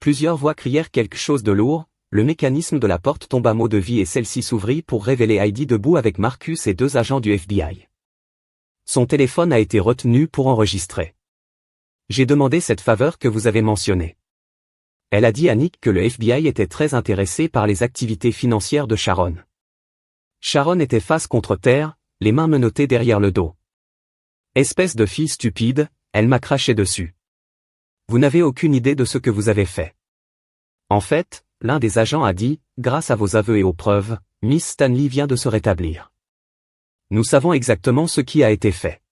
Plusieurs voix crièrent quelque chose de lourd, le mécanisme de la porte tomba mot de vie et celle-ci s'ouvrit pour révéler Heidi debout avec Marcus et deux agents du FBI. Son téléphone a été retenu pour enregistrer. J'ai demandé cette faveur que vous avez mentionnée. Elle a dit à Nick que le FBI était très intéressé par les activités financières de Sharon. Sharon était face contre terre, les mains menottées derrière le dos. Espèce de fille stupide, elle m'a craché dessus. Vous n'avez aucune idée de ce que vous avez fait. En fait, l'un des agents a dit, grâce à vos aveux et aux preuves, Miss Stanley vient de se rétablir. Nous savons exactement ce qui a été fait.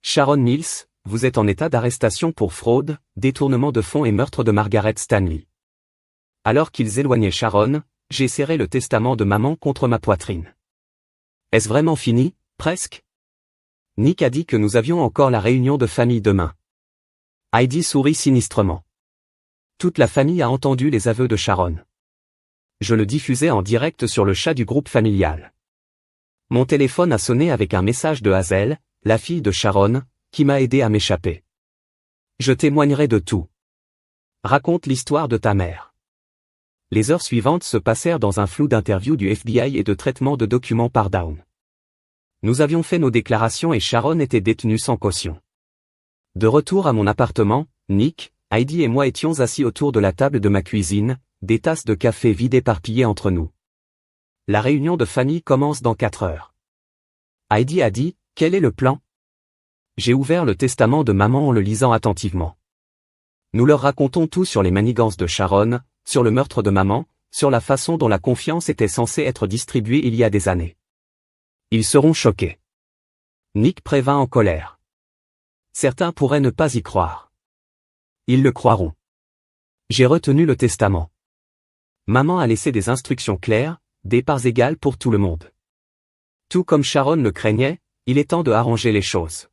Sharon Mills, vous êtes en état d'arrestation pour fraude, détournement de fonds et meurtre de Margaret Stanley. Alors qu'ils éloignaient Sharon, j'ai serré le testament de maman contre ma poitrine. Est-ce vraiment fini, presque? Nick a dit que nous avions encore la réunion de famille demain. Heidi sourit sinistrement. Toute la famille a entendu les aveux de Sharon. Je le diffusais en direct sur le chat du groupe familial. Mon téléphone a sonné avec un message de Hazel, la fille de Sharon, qui m'a aidé à m'échapper. Je témoignerai de tout. Raconte l'histoire de ta mère. Les heures suivantes se passèrent dans un flou d'interviews du FBI et de traitement de documents par Down. Nous avions fait nos déclarations et Sharon était détenue sans caution. De retour à mon appartement, Nick, Heidi et moi étions assis autour de la table de ma cuisine, des tasses de café vides éparpillées entre nous. La réunion de famille commence dans 4 heures. Heidi a dit, quel est le plan? J'ai ouvert le testament de maman en le lisant attentivement. Nous leur racontons tout sur les manigances de Sharon, sur le meurtre de maman, sur la façon dont la confiance était censée être distribuée il y a des années. Ils seront choqués. Nick prévint en colère. Certains pourraient ne pas y croire. Ils le croiront. J'ai retenu le testament. Maman a laissé des instructions claires, des parts égales pour tout le monde. Tout comme Sharon le craignait, il est temps de arranger les choses.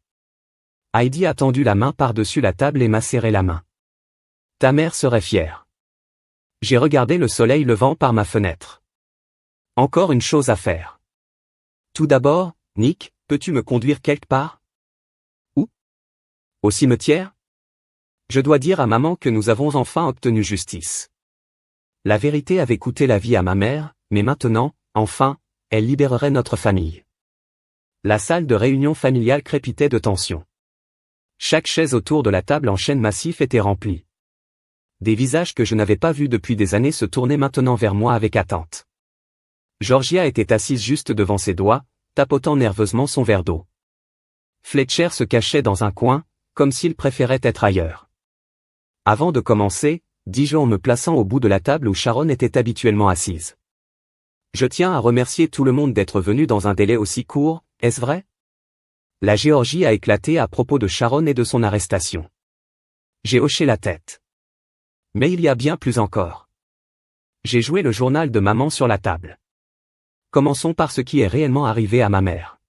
Heidi a tendu la main par-dessus la table et m'a serré la main. Ta mère serait fière. J'ai regardé le soleil levant par ma fenêtre. Encore une chose à faire. Tout d'abord, Nick, peux-tu me conduire quelque part? Où? Au cimetière? Je dois dire à maman que nous avons enfin obtenu justice. La vérité avait coûté la vie à ma mère, mais maintenant, enfin, elle libérerait notre famille. La salle de réunion familiale crépitait de tension. Chaque chaise autour de la table en chêne massif était remplie. Des visages que je n'avais pas vus depuis des années se tournaient maintenant vers moi avec attente. Georgia était assise juste devant ses doigts, tapotant nerveusement son verre d'eau. Fletcher se cachait dans un coin, comme s'il préférait être ailleurs. Avant de commencer, dis-je en me plaçant au bout de la table où Sharon était habituellement assise. Je tiens à remercier tout le monde d'être venu dans un délai aussi court, est-ce vrai? La Géorgie a éclaté à propos de Sharon et de son arrestation. J'ai hoché la tête. Mais il y a bien plus encore. J'ai joué le journal de maman sur la table. Commençons par ce qui est réellement arrivé à ma mère.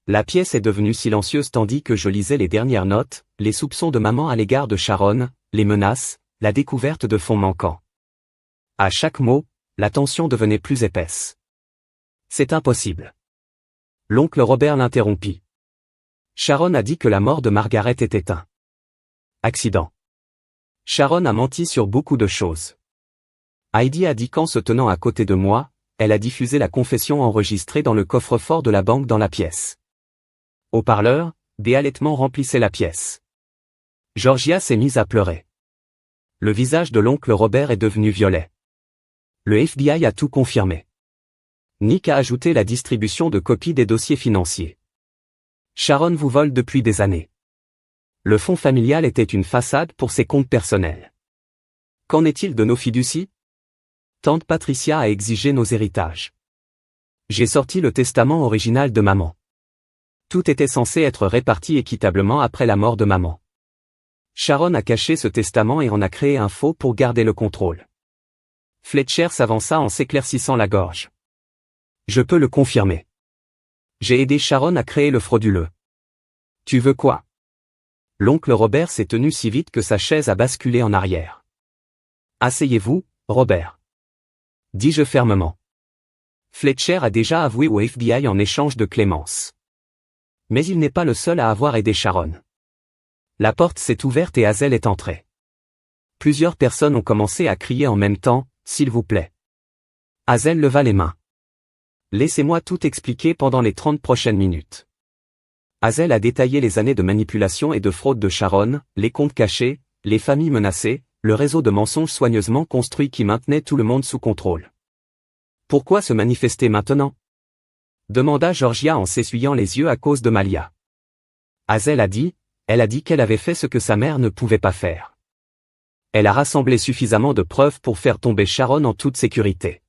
La pièce est devenue silencieuse tandis que je lisais les dernières notes, les soupçons de maman à l'égard de Sharon, les menaces, la découverte de fonds manquants. À chaque mot, la tension devenait plus épaisse. C'est impossible. L'oncle Robert l'interrompit. Sharon a dit que la mort de Margaret était un accident. Sharon a menti sur beaucoup de choses. Heidi a dit qu'en se tenant à côté de moi, elle a diffusé la confession enregistrée dans le coffre-fort de la banque dans la pièce. Au parleur, des halètements remplissaient la pièce. Georgia s'est mise à pleurer. Le visage de l'oncle Robert est devenu violet. Le FBI a tout confirmé. Nick a ajouté la distribution de copies des dossiers financiers. Sharon vous vole depuis des années. Le fonds familial était une façade pour ses comptes personnels. Qu'en est-il de nos fiducies? Tante Patricia a exigé nos héritages. J'ai sorti le testament original de maman. Tout était censé être réparti équitablement après la mort de maman. Sharon a caché ce testament et en a créé un faux pour garder le contrôle. Fletcher s'avança en s'éclaircissant la gorge. Je peux le confirmer. J'ai aidé Sharon à créer le frauduleux. Tu veux quoi? L'oncle Robert s'est tenu si vite que sa chaise a basculé en arrière. Asseyez-vous, Robert. Dis-je fermement. Fletcher a déjà avoué au FBI en échange de clémence. Mais il n'est pas le seul à avoir aidé Sharon. La porte s'est ouverte et Hazel est entrée. Plusieurs personnes ont commencé à crier en même temps, s'il vous plaît. Hazel leva les mains. Laissez-moi tout expliquer pendant les 30 prochaines minutes. Hazel a détaillé les années de manipulation et de fraude de Sharon, les comptes cachés, les familles menacées, le réseau de mensonges soigneusement construit qui maintenait tout le monde sous contrôle. Pourquoi se manifester maintenant? Demanda Georgia en s'essuyant les yeux à cause de Malia. Hazel a dit, elle a dit qu'elle avait fait ce que sa mère ne pouvait pas faire. Elle a rassemblé suffisamment de preuves pour faire tomber Sharon en toute sécurité.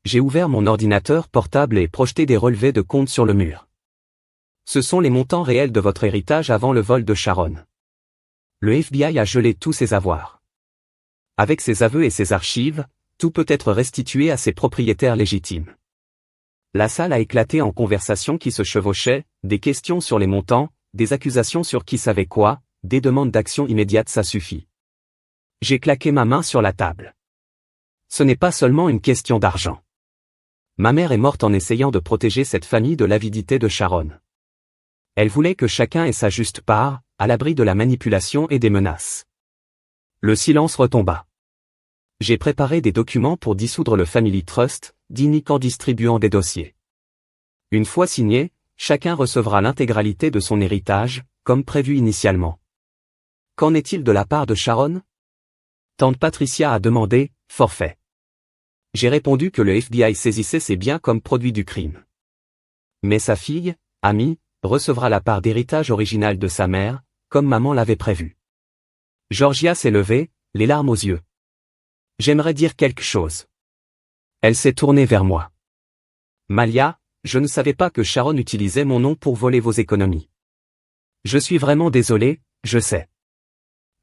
J'ai ouvert mon ordinateur portable et projeté des relevés de comptes sur le mur. Ce sont les montants réels de votre héritage avant le vol de Sharon. Le FBI a gelé tous ses avoirs. Avec ses aveux et ses archives, tout peut être restitué à ses propriétaires légitimes. La salle a éclaté en conversations qui se chevauchaient, des questions sur les montants, des accusations sur qui savait quoi, des demandes d'action immédiate, ça suffit. J'ai claqué ma main sur la table. Ce n'est pas seulement une question d'argent. Ma mère est morte en essayant de protéger cette famille de l'avidité de Sharon. Elle voulait que chacun ait sa juste part, à l'abri de la manipulation et des menaces. Le silence retomba. J'ai préparé des documents pour dissoudre le Family Trust, dit Nick en distribuant des dossiers. Une fois signés, chacun recevra l'intégralité de son héritage, comme prévu initialement. Qu'en est-il de la part de Sharon? Tante Patricia a demandé, forfait. J'ai répondu que le FBI saisissait ses biens comme produit du crime. Mais sa fille, Amy, recevra la part d'héritage originale de sa mère, comme maman l'avait prévu. Georgia s'est levée, les larmes aux yeux. J'aimerais dire quelque chose. Elle s'est tournée vers moi. Malia, je ne savais pas que Sharon utilisait mon nom pour voler vos économies. Je suis vraiment désolé, je sais.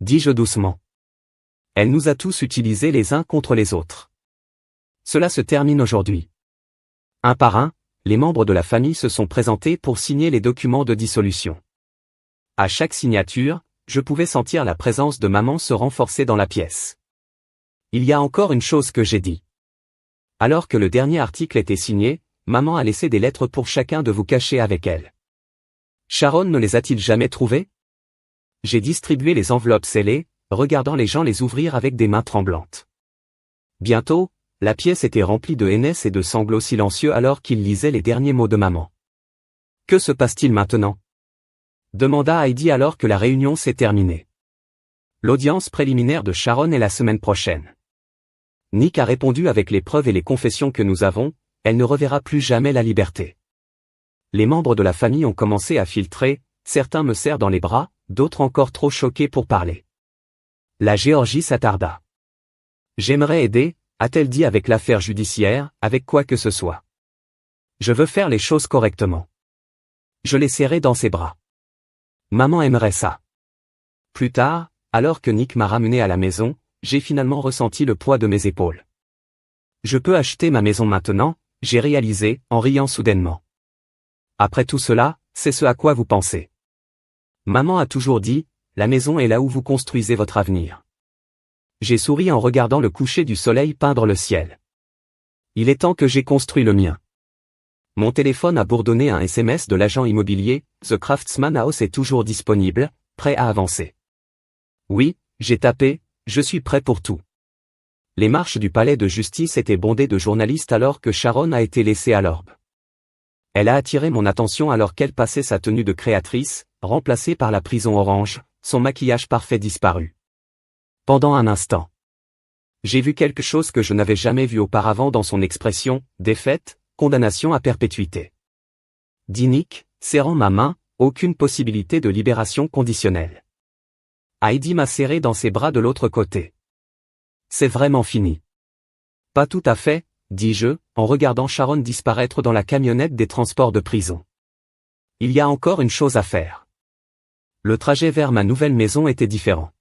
Dis-je doucement. Elle nous a tous utilisés les uns contre les autres. Cela se termine aujourd'hui. Un par un, les membres de la famille se sont présentés pour signer les documents de dissolution. À chaque signature, je pouvais sentir la présence de maman se renforcer dans la pièce. Il y a encore une chose que j'ai dit. Alors que le dernier article était signé, maman a laissé des lettres pour chacun de vous cacher avec elle. Sharon ne les a-t-il jamais trouvées? J'ai distribué les enveloppes scellées, regardant les gens les ouvrir avec des mains tremblantes. Bientôt, la pièce était remplie de hainesse et de sanglots silencieux alors qu'il lisait les derniers mots de maman. Que se passe-t-il maintenant? Demanda Heidi alors que la réunion s'est terminée. L'audience préliminaire de Sharon est la semaine prochaine. Nick a répondu avec les preuves et les confessions que nous avons, elle ne reverra plus jamais la liberté. Les membres de la famille ont commencé à filtrer, certains me serrent dans les bras, d'autres encore trop choqués pour parler. La Géorgie s'attarda. J'aimerais aider, a-t-elle dit avec l'affaire judiciaire, avec quoi que ce soit. Je veux faire les choses correctement. Je l'ai serré dans ses bras. Maman aimerait ça. Plus tard, alors que Nick m'a ramené à la maison, j'ai finalement ressenti le poids de mes épaules. Je peux acheter ma maison maintenant, j'ai réalisé, en riant soudainement. Après tout cela, c'est ce à quoi vous pensez. Maman a toujours dit, la maison est là où vous construisez votre avenir. J'ai souri en regardant le coucher du soleil peindre le ciel. Il est temps que j'ai construit le mien. Mon téléphone a bourdonné un SMS de l'agent immobilier, The Craftsman House est toujours disponible, prêt à avancer. Oui, j'ai tapé, je suis prêt pour tout. Les marches du palais de justice étaient bondées de journalistes alors que Sharon a été laissée à l'orbe. Elle a attiré mon attention alors qu'elle passait sa tenue de créatrice, remplacée par la prison orange, son maquillage parfait disparu. Pendant un instant, j'ai vu quelque chose que je n'avais jamais vu auparavant dans son expression, défaite, condamnation à perpétuité. Dit Nick, serrant ma main, aucune possibilité de libération conditionnelle. Heidi m'a serré dans ses bras de l'autre côté. C'est vraiment fini. Pas tout à fait, dis-je, en regardant Sharon disparaître dans la camionnette des transports de prison. Il y a encore une chose à faire. Le trajet vers ma nouvelle maison était différent.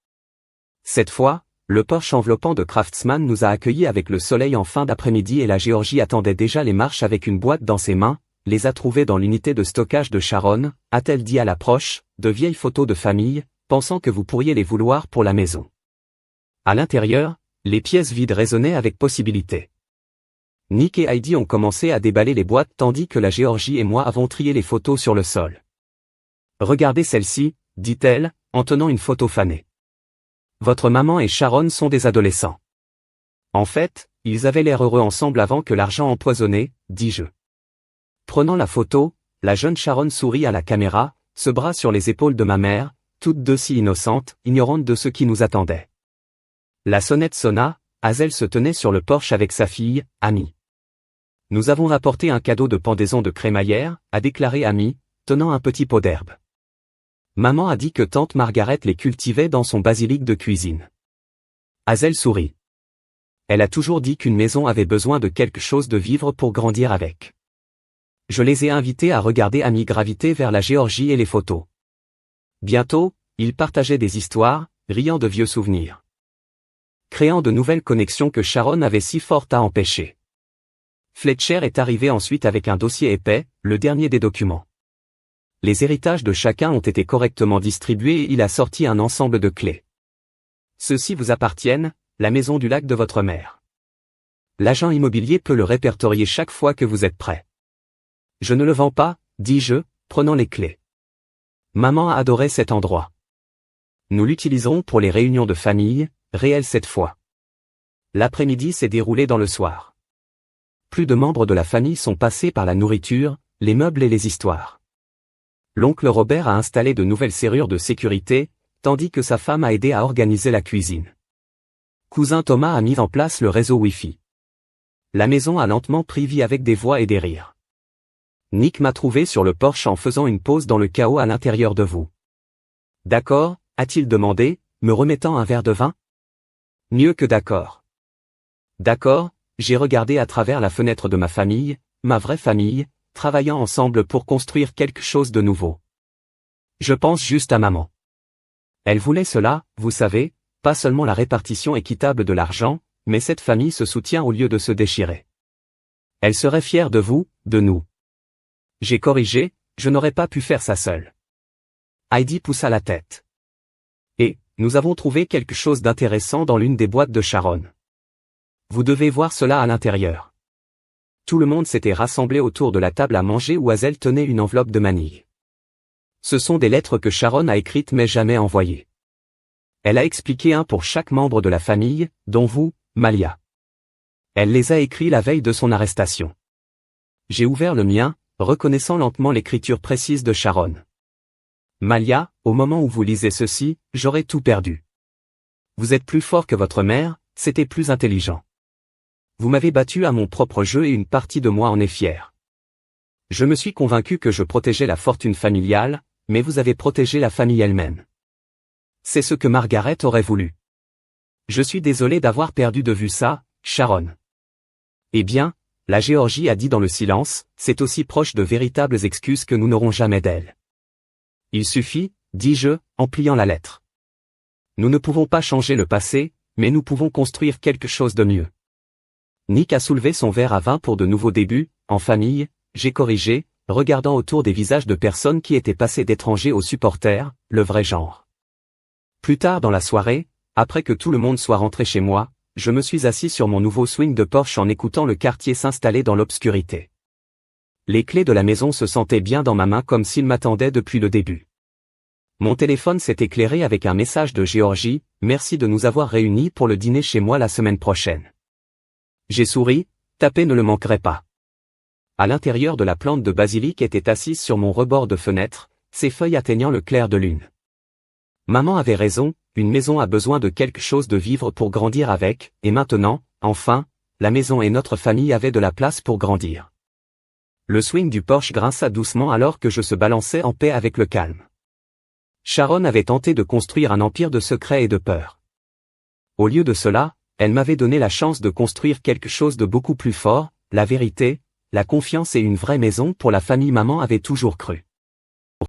Cette fois, le Porsche enveloppant de Craftsman nous a accueillis avec le soleil en fin d'après-midi et la Géorgie attendait déjà les marches avec une boîte dans ses mains, les a trouvées dans l'unité de stockage de Sharon, a-t-elle dit à l'approche, de vieilles photos de famille, pensant que vous pourriez les vouloir pour la maison. À l'intérieur, les pièces vides résonnaient avec possibilité. Nick et Heidi ont commencé à déballer les boîtes tandis que la Géorgie et moi avons trié les photos sur le sol. Regardez celle-ci, dit-elle, en tenant une photo fanée. Votre maman et Sharon sont des adolescents. En fait, ils avaient l'air heureux ensemble avant que l'argent empoisonné, dis-je. Prenant la photo, la jeune Sharon sourit à la caméra, se bras sur les épaules de ma mère, toutes deux si innocentes, ignorantes de ce qui nous attendait. La sonnette sonna, Hazel se tenait sur le porche avec sa fille, Amy. Nous avons apporté un cadeau de pendaison de crémaillère, a déclaré Amy, tenant un petit pot d'herbe. Maman a dit que tante Margaret les cultivait dans son basilic de cuisine. Hazel sourit. Elle a toujours dit qu'une maison avait besoin de quelque chose de vivre pour grandir avec. Je les ai invités à regarder Amy graviter vers la Géorgie et les photos. Bientôt, ils partageaient des histoires, riant de vieux souvenirs. Créant de nouvelles connexions que Sharon avait si fort à empêcher. Fletcher est arrivé ensuite avec un dossier épais, le dernier des documents. Les héritages de chacun ont été correctement distribués et il a sorti un ensemble de clés. Ceux-ci vous appartiennent, la maison du lac de votre mère. L'agent immobilier peut le répertorier chaque fois que vous êtes prêt. Je ne le vends pas, dis-je, prenant les clés. Maman a adoré cet endroit. Nous l'utiliserons pour les réunions de famille, réelles cette fois. L'après-midi s'est déroulé dans le soir. Plus de membres de la famille sont passés par la nourriture, les meubles et les histoires. L'oncle Robert a installé de nouvelles serrures de sécurité, tandis que sa femme a aidé à organiser la cuisine. Cousin Thomas a mis en place le réseau Wi-Fi. La maison a lentement pris vie avec des voix et des rires. Nick m'a trouvé sur le porche en faisant une pause dans le chaos à l'intérieur de vous. D'accord, a-t-il demandé, me remettant un verre de vin? Mieux que d'accord. D'accord, j'ai regardé à travers la fenêtre de ma famille, ma vraie famille, travaillant ensemble pour construire quelque chose de nouveau. Je pense juste à maman. Elle voulait cela, vous savez, pas seulement la répartition équitable de l'argent, mais cette famille se soutient au lieu de se déchirer. Elle serait fière de vous, de nous. J'ai corrigé, je n'aurais pas pu faire ça seule. Heidi poussa la tête. Et, nous avons trouvé quelque chose d'intéressant dans l'une des boîtes de Sharon. Vous devez voir cela à l'intérieur. Tout le monde s'était rassemblé autour de la table à manger où Hazel tenait une enveloppe de manille. Ce sont des lettres que Sharon a écrites mais jamais envoyées. Elle a expliqué un pour chaque membre de la famille, dont vous, Malia. Elle les a écrits la veille de son arrestation. J'ai ouvert le mien, reconnaissant lentement l'écriture précise de Sharon. Malia, au moment où vous lisez ceci, j'aurais tout perdu. Vous êtes plus fort que votre mère, c'était plus intelligent. Vous m'avez battu à mon propre jeu et une partie de moi en est fière. Je me suis convaincu que je protégeais la fortune familiale, mais vous avez protégé la famille elle-même. C'est ce que Margaret aurait voulu. Je suis désolé d'avoir perdu de vue ça, Sharon. Eh bien, la Géorgie a dit dans le silence, c'est aussi proche de véritables excuses que nous n'aurons jamais d'elle. Il suffit, dis-je, en pliant la lettre. Nous ne pouvons pas changer le passé, mais nous pouvons construire quelque chose de mieux. Nick a soulevé son verre à vin pour de nouveaux débuts, en famille, j'ai corrigé, regardant autour des visages de personnes qui étaient passées d'étrangers aux supporters, le vrai genre. Plus tard dans la soirée, après que tout le monde soit rentré chez moi, je me suis assis sur mon nouveau swing de Porsche en écoutant le quartier s'installer dans l'obscurité. Les clés de la maison se sentaient bien dans ma main comme s'ils m'attendaient depuis le début. Mon téléphone s'est éclairé avec un message de Géorgie, merci de nous avoir réunis pour le dîner chez moi la semaine prochaine. J'ai souri, taper ne le manquerait pas. À l'intérieur de la plante de basilic était assise sur mon rebord de fenêtre, ses feuilles atteignant le clair de lune. Maman avait raison, une maison a besoin de quelque chose de vivre pour grandir avec, et maintenant, enfin, la maison et notre famille avaient de la place pour grandir. Le swing du Porsche grinça doucement alors que je se balançais en paix avec le calme. Sharon avait tenté de construire un empire de secrets et de peur. Au lieu de cela, elle m'avait donné la chance de construire quelque chose de beaucoup plus fort, la vérité, la confiance et une vraie maison pour la famille maman avait toujours cru.